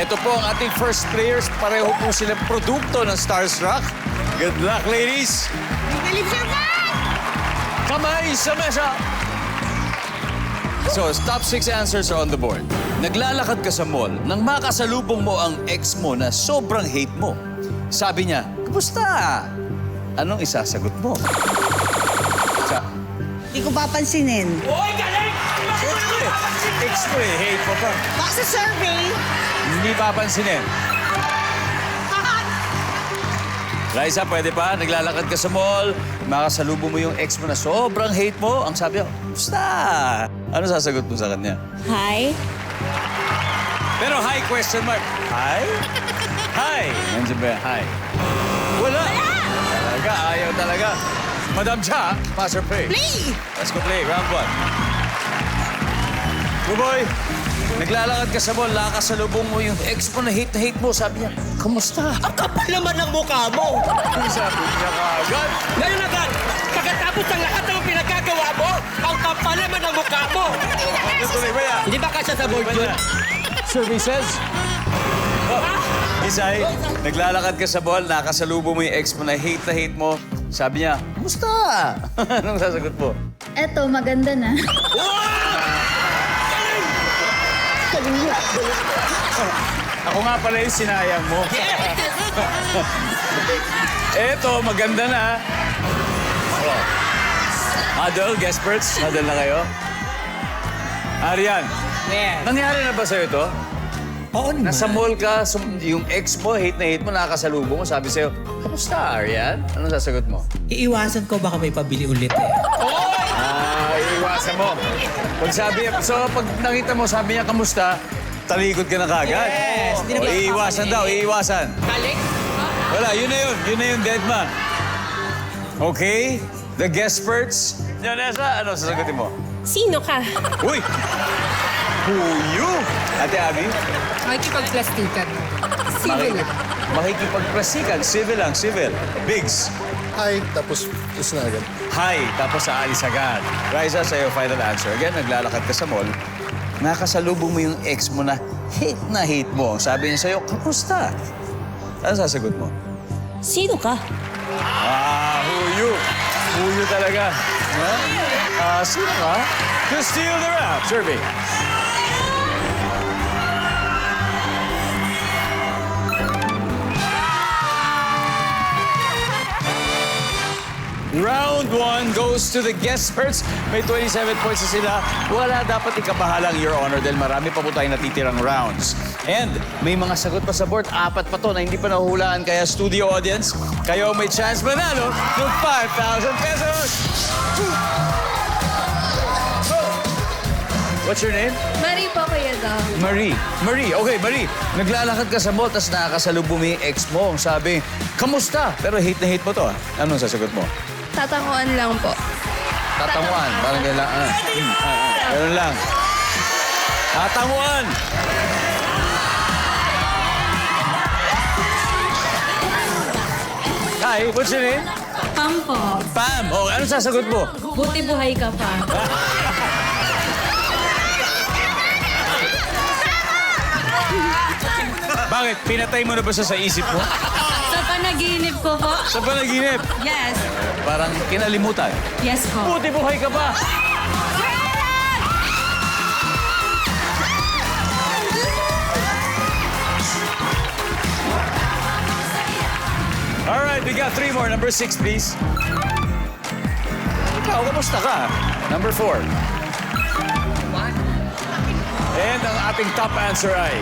Ito po ang ating first players. Pareho po silang produkto ng Starstruck. Good luck, ladies. Believe your God! Kamay sa mesa! So, top 6 answers are on the board. Naglalakad ka sa mall nang makasalubong mo ang ex mo na sobrang hate mo. Sabi niya, "Kamusta?" Anong isasagot mo? Hindi ko papansinin. Uy, galing! Siyempre, ex mo eh, hate mo pa. Baka sa survey. Hindi papansinin. Liza, pwede pa? Naglalakad ka sa mall, makasalubong mo yung ex mo na sobrang hate mo. Ang sabi niya, "Kamusta?" Ano sasagot mo sa kanya? Hi. Pero hi, question mark. Hi? Hi. Nandiyan ba yan? Hi. Wala. Talaga, ayaw talaga. Madam Cha, pass or play? Play! Let's go play. Round 1. Good boy. Naglalakad ka sa mall, nakasalubong mo yung ex mo na hate mo. Sabi niya, "Kamusta?" Ang kapal naman ng mukha mo! Ang sabi niya kaagad. Ngayon agad, pagkatapos ng lahat ng pinagkagawa mo, ang kapal naman ng mukha mo! Tuloy ba yan? Hindi ba kasya sa board yun? Survey says. Isay, naglalakad ka sa mall, nakasalubong mo yung ex mo na hate mo. Sabi niya, "Kamusta?" Anong sasagot mo? Eto, maganda na. Ako nga pala yung sinayang mo. Eto, maganda na. Oh. Huddle, guestperts, huddle na kayo. Arian, Yes. nangyari na ba sa'yo ito? Oo naman. Nasa mall ka, yung ex mo, hate mo, nakakasalubong mo, sabi sa'yo, "Kamusta, Arian?" Anong sasagot mo? Iiwasan ko baka may pabili ulit eh. Iiwasan mo. Pag nakita mo, sabi niya, "Kamusta?" Talikod ka na kagad. Yes, hindi na ba Iiwasan daw, iiwasan. Balik? Wala, yun na yun, dead man. Okay, the guestperts. Janessa, ano sasagutin mo? Sino ka? Uy! Who you? Ate Abby? Makikipagplastikan. Civil. Makikipagplasikan. Civil lang, civil. Biggs. Hi, tapos is na agad. Hi, tapos aalis agad. Raisa, sa'yo, final answer. Again, naglalakad ka sa mall. Nakasalubong mo yung ex mo na hate mo. Sabi niya sa'yo, "Kamusta?" Ano sasagot mo? Sino ka? Who you? Who you talaga. Sino ka? To steal the rap. Survey. Round 1 goes to the guestperts. May 27 points na sila. Wala dapat ikabahalang, Your Honor, dahil marami pa po tayong natitirang rounds. And may mga sagot pa sa board. 4 pa to na hindi pa nahuhulaan. Kaya studio audience, kayo may chance manalo ng 5,000 pesos. What's your name? Marie po kuya daw. Marie. Marie, okay, Marie. Naglalakad ka sa mall, tapos nakakasalubong mo yung ex mo. Ang sabi, "Kamusta?" Pero hate na hate mo to, ah. Anong sasagot mo? Tatanguan lang po. Tatanguan. Parang kailangan. Ganun lang. Tatanguan. Hi, what's your name? Pam po. Pam. Oh, anong sasagot mo? Buti buhay ka pa. Bakit? Pinatay mo na ba siya sa isip mo? Sa panaginip ko po. Sa panaginip? Yes. Parang kinalimutan. Yes po. Buti buhay ka pa. All right, we got 3 more. Number 6, please. Ikaw, kamusta ka? Number 4. And ang ating top answer ay...